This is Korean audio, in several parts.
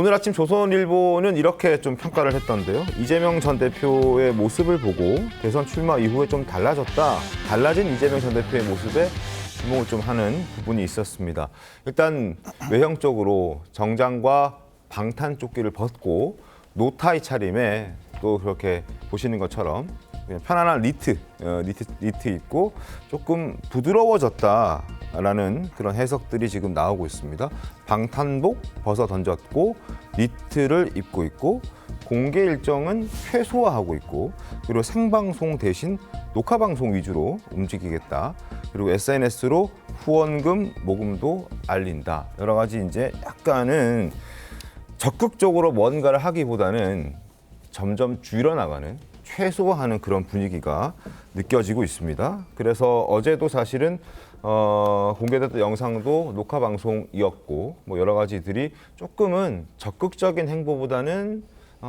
오늘 아침 조선일보는 이렇게 좀 평가를 했던데요. 이재명 전 대표의 모습을 보고 대선 출마 이후에 좀 달라진 이재명 전 대표의 모습에 주목을 좀 하는 부분이 있었습니다. 일단 외형적으로 정장과 방탄조끼를 벗고 노타이 차림에 또 그렇게 보시는 것처럼 그냥 편안한 니트 입고 조금 부드러워졌다라는 그런 해석들이 지금 나오고 있습니다. 방탄복 벗어 던졌고 니트를 입고 있고 공개 일정은 최소화하고 있고 그리고 생방송 대신 녹화방송 위주로 움직이겠다. 그리고 SNS로 후원금 모금도 알린다. 여러 가지 이제 약간은 적극적으로 뭔가를 하기보다는 점점 줄여나가는 최소화하는 그런 분위기가 느껴지고 있습니다. 그래서 어제도 사실은 공개됐던 영상도 녹화 방송이었고 뭐 여러 가지들이 조금은 적극적인 행보보다는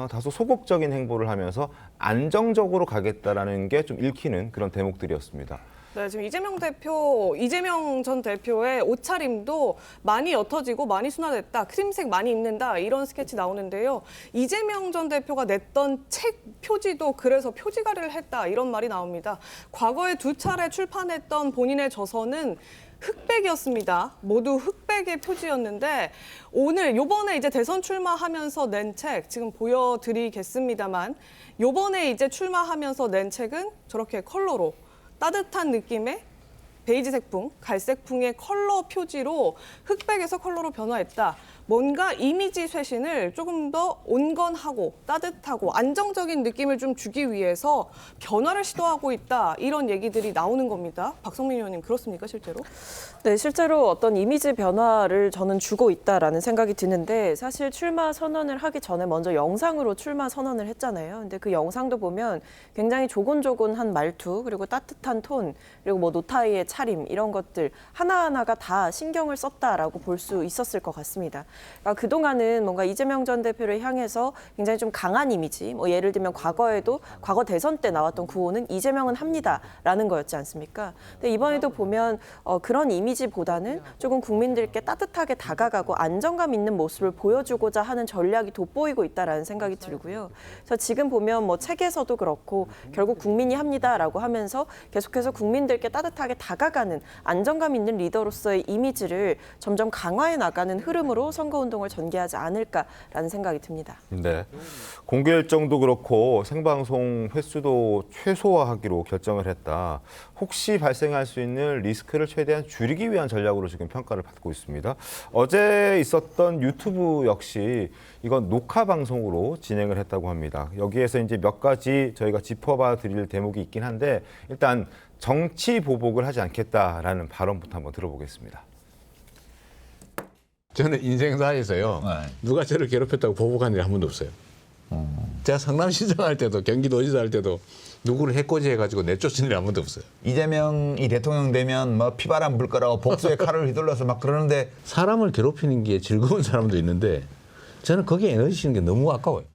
다소 소극적인 행보를 하면서 안정적으로 가겠다라는 게 좀 읽히는 그런 대목들이었습니다. 네, 지금 이재명 전 대표의 옷차림도 많이 옅어지고 많이 순화됐다, 크림색 많이 입는다 이런 스케치 나오는데요. 이재명 전 대표가 냈던 책 표지도 그래서 표지가리를 했다 이런 말이 나옵니다. 과거에 2차례 출판했던 본인의 저서는 흑백이었습니다. 모두 흑백의 표지였는데 요번에 이제 대선 출마하면서 낸 책 지금 보여드리겠습니다만 요번에 이제 출마하면서 낸 책은 저렇게 컬러로 따뜻한 느낌의 베이지색풍, 갈색풍의 컬러 표지로 흑백에서 컬러로 변화했다. 뭔가 이미지 쇄신을 조금 더 온건하고 따뜻하고 안정적인 느낌을 좀 주기 위해서 변화를 시도하고 있다. 이런 얘기들이 나오는 겁니다. 박성민 의원님 그렇습니까, 실제로? 네, 실제로 어떤 이미지 변화를 저는 주고 있다라는 생각이 드는데 사실 출마 선언을 하기 전에 먼저 영상으로 출마 선언을 했잖아요. 근데 그 영상도 보면 굉장히 조곤조곤한 말투 그리고 따뜻한 톤 그리고 뭐 노타이의 차림 이런 것들 하나하나가 다 신경을 썼다라고 볼 수 있었을 것 같습니다. 그러니까 그동안은 뭔가 이재명 전 대표를 향해서 굉장히 좀 강한 이미지, 뭐 예를 들면 과거 대선 때 나왔던 구호는 이재명은 합니다라는 거였지 않습니까? 근데 이번에도 보면 그런 이미지보다는 조금 국민들께 따뜻하게 다가가고 안정감 있는 모습을 보여주고자 하는 전략이 돋보이고 있다라는 생각이 들고요. 그래서 지금 보면 뭐 책에서도 그렇고 결국 국민이 합니다라고 하면서 계속해서 국민들께 따뜻하게 다가가는 안정감 있는 리더로서의 이미지를 점점 강화해 나가는 흐름으로 선거운동을 전개하지 않을까라는 생각이 듭니다. 네, 공개 일정도 그렇고 생방송 횟수도 최소화하기로 결정을 했다. 혹시 발생할 수 있는 리스크를 최대한 줄이기 위한 전략으로 지금 평가를 받고 있습니다. 어제 있었던 유튜브 역시 이건 녹화 방송으로 진행을 했다고 합니다. 여기에서 이제 몇 가지 저희가 짚어봐 드릴 대목이 있긴 한데 일단 정치 보복을 하지 않겠다라는 발언부터 한번 들어보겠습니다. 저는 인생사에서요. 누가 저를 괴롭혔다고 보복한 일이 한 번도 없어요. 제가 성남시장 할 때도 경기도지사 할 때도 누구를 해코지 해가지고 내쫓은 일이 한 번도 없어요. 이재명이 대통령 되면 뭐 피바람 불 거라고 복수의 칼을 휘둘러서 막 그러는데 사람을 괴롭히는 게 즐거운 사람도 있는데 저는 거기에 에너지 쓰는 게 너무 아까워요.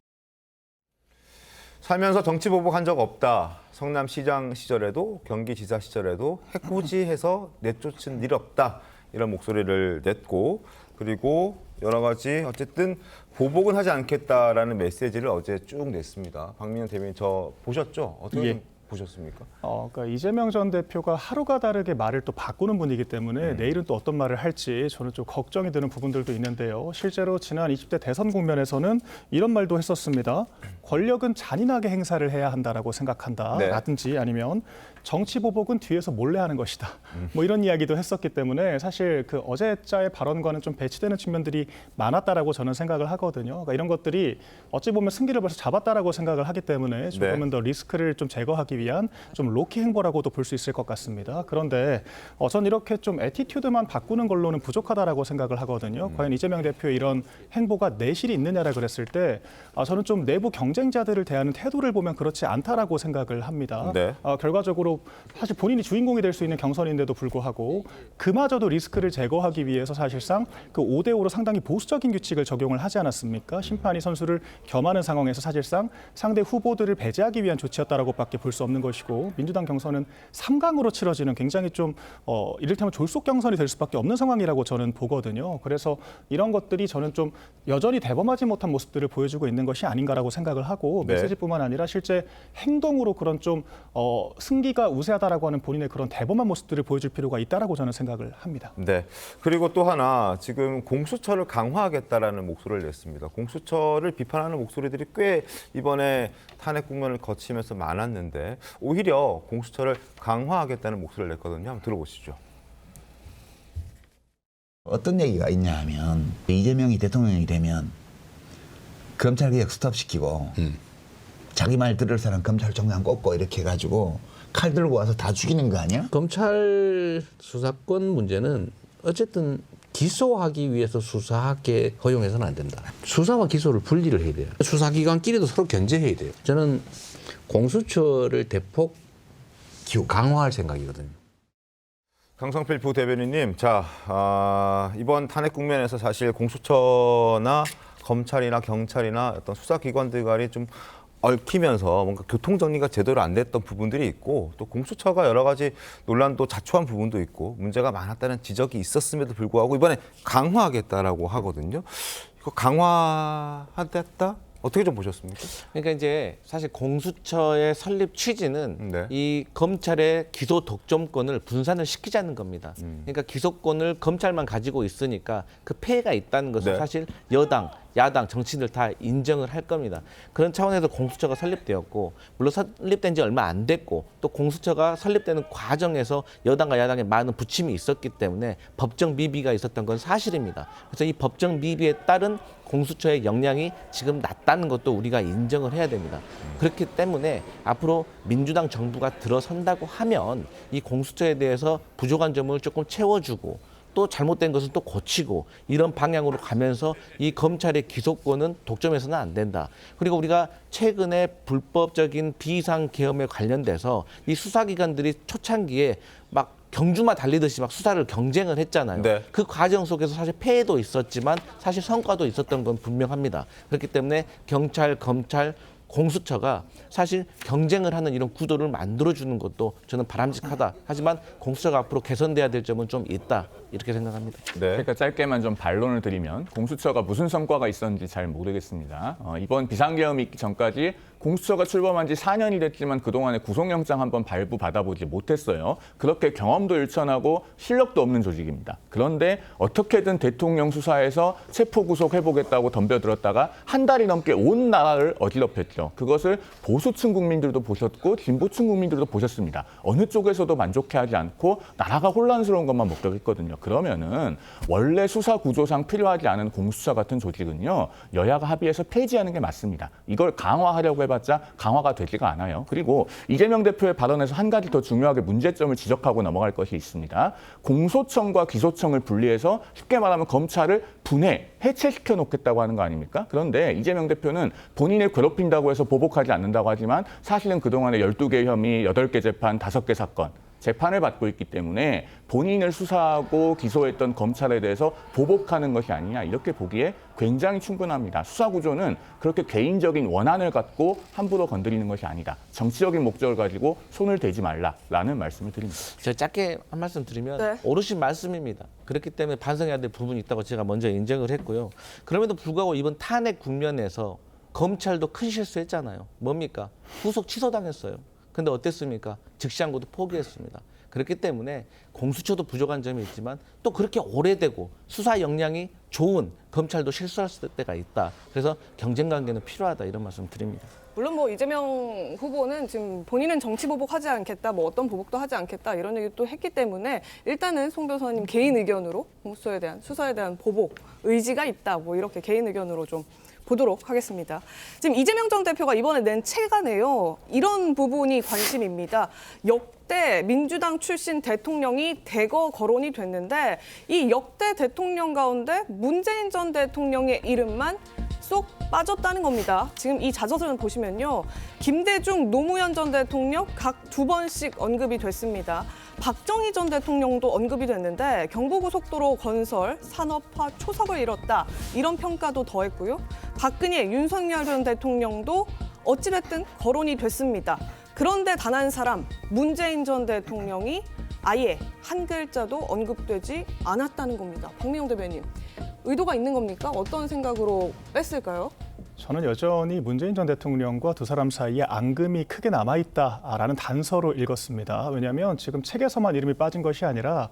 살면서 정치 보복한 적 없다. 성남시장 시절에도 경기지사 시절에도 해코지해서 내쫓은 일 없다. 이런 목소리를 냈고 그리고 여러 가지 어쨌든 보복은 하지 않겠다라는 메시지를 어제 쭉 냈습니다. 박민영 대변인 저 보셨죠? 어떻게 보셨습니까? 그러니까 이재명 전 대표가 하루가 다르게 말을 또 바꾸는 분이기 때문에 내일은 또 어떤 말을 할지 저는 좀 걱정이 되는 부분들도 있는데요. 실제로 지난 20대 대선 국면에서는 이런 말도 했었습니다. 권력은 잔인하게 행사를 해야 한다라고 생각한다. 네. 라든지 아니면 정치 보복은 뒤에서 몰래 하는 것이다. 뭐 이런 이야기도 했었기 때문에 사실 그 어제자의 발언과는 좀 배치되는 측면들이 많았다라고 저는 생각을 하거든요. 그러니까 이런 것들이 어찌 보면 승기를 벌써 잡았다라고 생각을 하기 때문에 조금은 더 리스크를 좀 제거하기 위한 좀 로키 행보라고도 볼 수 있을 것 같습니다. 그런데 전 이렇게 좀 애티튜드만 바꾸는 걸로는 부족하다라고 생각을 하거든요. 과연 이재명 대표의 이런 행보가 내실이 있느냐라 그랬을 때 저는 좀 내부 경쟁자들을 대하는 태도를 보면 그렇지 않다라고 생각을 합니다. 네. 결과적으로 또 사실 본인이 주인공이 될 수 있는 경선인데도 불구하고 그마저도 리스크를 제거하기 위해서 사실상 그 5대5로 상당히 보수적인 규칙을 적용을 하지 않았습니까? 심판이 선수를 겸하는 상황에서 사실상 상대 후보들을 배제하기 위한 조치였다라고밖에 볼 수 없는 것이고 민주당 경선은 3강으로 치러지는 굉장히 좀 이를테면 졸속 경선이 될 수밖에 없는 상황이라고 저는 보거든요. 그래서 이런 것들이 저는 좀 여전히 대범하지 못한 모습들을 보여주고 있는 것이 아닌가라고 생각을 하고 네. 메시지뿐만 아니라 실제 행동으로 그런 좀 승기가 우세하다라고 하는 본인의 그런 대범한 모습들을 보여줄 필요가 있다라고 저는 생각을 합니다. 네. 그리고 또 하나 지금 공수처를 강화하겠다라는 목소리를 냈습니다. 공수처를 비판하는 목소리들이 꽤 이번에 탄핵 국면을 거치면서 많았는데 오히려 공수처를 강화하겠다는 목소리를 냈거든요. 한번 들어보시죠. 어떤 얘기가 있냐 하면 이재명이 대통령이 되면 검찰개혁 스톱시키고 자기 말 들을 사람 검찰총장 꼽고 이렇게 해가지고 칼 들고 와서 다 죽이는 거 아니야? 검찰 수사권 문제는 어쨌든 기소하기 위해서 수사하게 허용해서는 안 된다. 수사와 기소를 분리를 해야 돼요. 수사기관끼리도 서로 견제해야 돼요. 저는 공수처를 대폭 강화할 생각이거든요. 강성필 부대변인님, 자 이번 탄핵 국면에서 사실 공수처나 검찰이나 경찰이나 어떤 수사기관들 간이 좀 얽히면서 뭔가 교통 정리가 제대로 안 됐던 부분들이 있고 또 공수처가 여러 가지 논란도 자초한 부분도 있고 문제가 많았다는 지적이 있었음에도 불구하고 이번에 강화하겠다라고 하거든요. 이거 강화하겠다? 어떻게 좀 보셨습니까? 그러니까 이제 사실 공수처의 설립 취지는 네. 이 검찰의 기소 독점권을 분산을 시키자는 겁니다. 그러니까 기소권을 검찰만 가지고 있으니까 그 폐해가 있다는 것을 네. 사실 여당, 야당, 정치인들 다 인정을 할 겁니다. 그런 차원에서 공수처가 설립되었고 물론 설립된 지 얼마 안 됐고 또 공수처가 설립되는 과정에서 여당과 야당의 많은 부침이 있었기 때문에 법정 미비가 있었던 건 사실입니다. 그래서 이 법정 미비에 따른 공수처의 역량이 지금 낮다는 것도 우리가 인정을 해야 됩니다. 그렇기 때문에 앞으로 민주당 정부가 들어선다고 하면 이 공수처에 대해서 부족한 점을 조금 채워주고 또 잘못된 것은 또 고치고 이런 방향으로 가면서 이 검찰의 기소권은 독점해서는 안 된다. 그리고 우리가 최근에 불법적인 비상계엄에 관련돼서 이 수사기관들이 초창기에 막 경주마 달리듯이 막 수사를 경쟁을 했잖아요. 네. 그 과정 속에서 사실 폐해도 있었지만 사실 성과도 있었던 건 분명합니다. 그렇기 때문에 경찰, 검찰, 공수처가 사실 경쟁을 하는 이런 구도를 만들어주는 것도 저는 바람직하다. 하지만 공수처가 앞으로 개선돼야 될 점은 좀 있다. 이렇게 생각합니다. 네. 그러니까 짧게만 좀 반론을 드리면 공수처가 무슨 성과가 있었는지 잘 모르겠습니다. 이번 비상계엄이 있기 전까지 공수처가 출범한 지 4년이 됐지만 그동안에 구속영장 한번 발부받아보지 못했어요. 그렇게 경험도 일천하고 실력도 없는 조직입니다. 그런데 어떻게든 대통령 수사에서 체포구속해보겠다고 덤벼들었다가 한 달이 넘게 온 나라를 어지럽혔죠. 그것을 보수층 국민들도 보셨고 진보층 국민들도 보셨습니다. 어느 쪽에서도 만족해하지 않고 나라가 혼란스러운 것만 목격했거든요. 그러면은 원래 수사 구조상 필요하지 않은 공수처 같은 조직은요. 여야가 합의해서 폐지하는 게 맞습니다. 이걸 강화하려고 해봤자 강화가 되지가 않아요. 그리고 이재명 대표의 발언에서 한 가지 더 중요하게 문제점을 지적하고 넘어갈 것이 있습니다. 공소청과 기소청을 분리해서 쉽게 말하면 검찰을 분해, 해체시켜 놓겠다고 하는 거 아닙니까? 그런데 이재명 대표는 본인을 괴롭힌다고 해서 보복하지 않는다고 하지만 사실은 그동안에 12개 혐의, 8개 재판, 5개 사건 재판을 받고 있기 때문에 본인을 수사하고 기소했던 검찰에 대해서 보복하는 것이 아니냐 이렇게 보기에 굉장히 충분합니다. 수사 구조는 그렇게 개인적인 원한을 갖고 함부로 건드리는 것이 아니다. 정치적인 목적을 가지고 손을 대지 말라라는 말씀을 드립니다. 제가 짧게 한 말씀 드리면 네. 오롯이 말씀입니다. 그렇기 때문에 반성해야 될 부분이 있다고 제가 먼저 인정을 했고요. 그럼에도 불구하고 이번 탄핵 국면에서 검찰도 큰 실수했잖아요. 뭡니까? 후속 취소당했어요. 근데 어땠습니까? 즉시항고도 포기했습니다. 그렇기 때문에 공수처도 부족한 점이 있지만 또 그렇게 오래되고 수사 역량이 좋은 검찰도 실수할 때가 있다. 그래서 경쟁 관계는 필요하다 이런 말씀 드립니다. 물론 뭐 이재명 후보는 지금 본인은 정치 보복하지 않겠다, 뭐 어떤 보복도 하지 않겠다 이런 얘기 또 했기 때문에 일단은 송 변호사님 개인 의견으로 공수처에 대한 수사에 대한 보복 의지가 있다, 뭐 이렇게 개인 의견으로 좀 보도록 하겠습니다. 지금 이재명 전 대표가 이번에 낸 책안에요. 이런 부분이 관심입니다. 역대 민주당 출신 대통령이 대거 거론이 됐는데 이 역대 대통령 가운데 문재인 전 대통령의 이름만 쏙 빠졌다는 겁니다. 지금 이 자서전 보시면요. 김대중, 노무현 전 대통령 각 2번씩 언급이 됐습니다. 박정희 전 대통령도 언급이 됐는데 경부고속도로 건설, 산업화 초석을 이뤘다. 이런 평가도 더했고요. 박근혜, 윤석열 전 대통령도 어찌됐든 거론이 됐습니다. 그런데 단 한 사람, 문재인 전 대통령이 아예 한 글자도 언급되지 않았다는 겁니다. 박미영 대변인, 의도가 있는 겁니까? 어떤 생각으로 뺐을까요? 저는 여전히 문재인 전 대통령과 두 사람 사이에 앙금이 크게 남아있다라는 단서로 읽었습니다. 왜냐하면 지금 책에서만 이름이 빠진 것이 아니라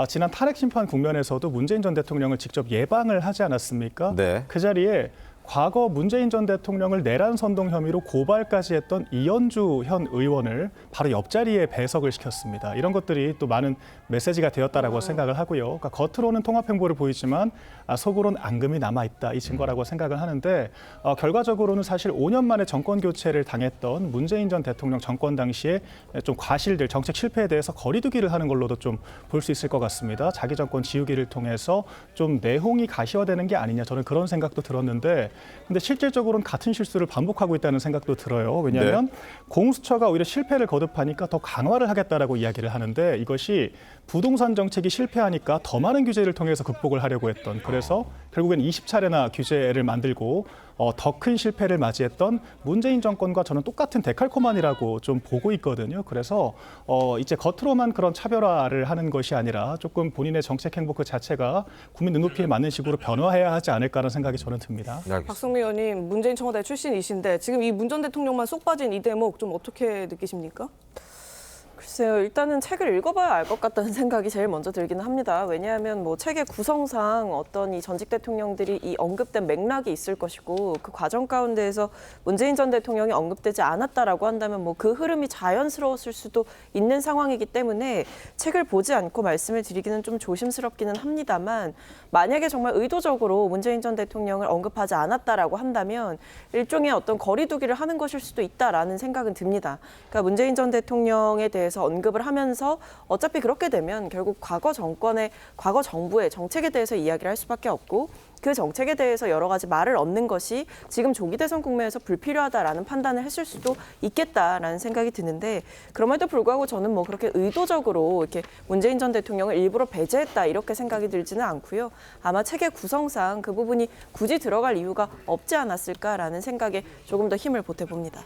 지난 탄핵 심판 국면에서도 문재인 전 대통령을 직접 예방을 하지 않았습니까? 네. 그 자리에 과거 문재인 전 대통령을 내란 선동 혐의로 고발까지 했던 이현주 현 의원을 바로 옆자리에 배석을 시켰습니다. 이런 것들이 또 많은 메시지가 되었다라고 생각을 하고요. 그러니까 겉으로는 통합 행보를 보이지만 속으로는 앙금이 남아있다 이 증거라고 생각을 하는데 결과적으로는 사실 5년 만에 정권 교체를 당했던 문재인 전 대통령 정권 당시에 좀 과실들, 정책 실패에 대해서 거리두기를 하는 걸로도 좀 볼 수 있을 것 같습니다. 자기 정권 지우기를 통해서 좀 내홍이 가시화되는 게 아니냐 저는 그런 생각도 들었는데 근데 실질적으로는 같은 실수를 반복하고 있다는 생각도 들어요. 왜냐하면 공수처가 오히려 실패를 거듭하니까 더 강화를 하겠다라고 이야기를 하는데 이것이 부동산 정책이 실패하니까 더 많은 규제를 통해서 극복을 하려고 했던 그래서 결국엔 20차례나 규제를 만들고 더 큰 실패를 맞이했던 문재인 정권과 저는 똑같은 데칼코마니라고 좀 보고 있거든요. 그래서 이제 겉으로만 그런 차별화를 하는 것이 아니라 조금 본인의 정책 행보 그 자체가 국민 눈높이에 맞는 식으로 변화해야 하지 않을까라는 생각이 저는 듭니다. 박성미 의원님, 문재인 청와대 출신이신데 지금 이 문 전 대통령만 쏙 빠진 이 대목 좀 어떻게 느끼십니까? 글쎄요. 일단은 책을 읽어봐야 알 것 같다는 생각이 제일 먼저 들기는 합니다. 왜냐하면 뭐 책의 구성상 어떤 이 전직 대통령들이 이 언급된 맥락이 있을 것이고 그 과정 가운데에서 문재인 전 대통령이 언급되지 않았다라고 한다면 뭐 그 흐름이 자연스러웠을 수도 있는 상황이기 때문에 책을 보지 않고 말씀을 드리기는 좀 조심스럽기는 합니다만 만약에 정말 의도적으로 문재인 전 대통령을 언급하지 않았다라고 한다면 일종의 어떤 거리두기를 하는 것일 수도 있다라는 생각은 듭니다. 그러니까 문재인 전 대통령에 대해서 언급을 하면서 어차피 그렇게 되면 결국 과거 정권의, 과거 정부의 정책에 대해서 이야기를 할 수밖에 없고 그 정책에 대해서 여러 가지 말을 얻는 것이 지금 조기 대선 국면에서 불필요하다라는 판단을 했을 수도 있겠다라는 생각이 드는데 그럼에도 불구하고 저는 뭐 그렇게 의도적으로 이렇게 문재인 전 대통령을 일부러 배제했다 이렇게 생각이 들지는 않고요. 아마 책의 구성상 그 부분이 굳이 들어갈 이유가 없지 않았을까라는 생각에 조금 더 힘을 보태봅니다.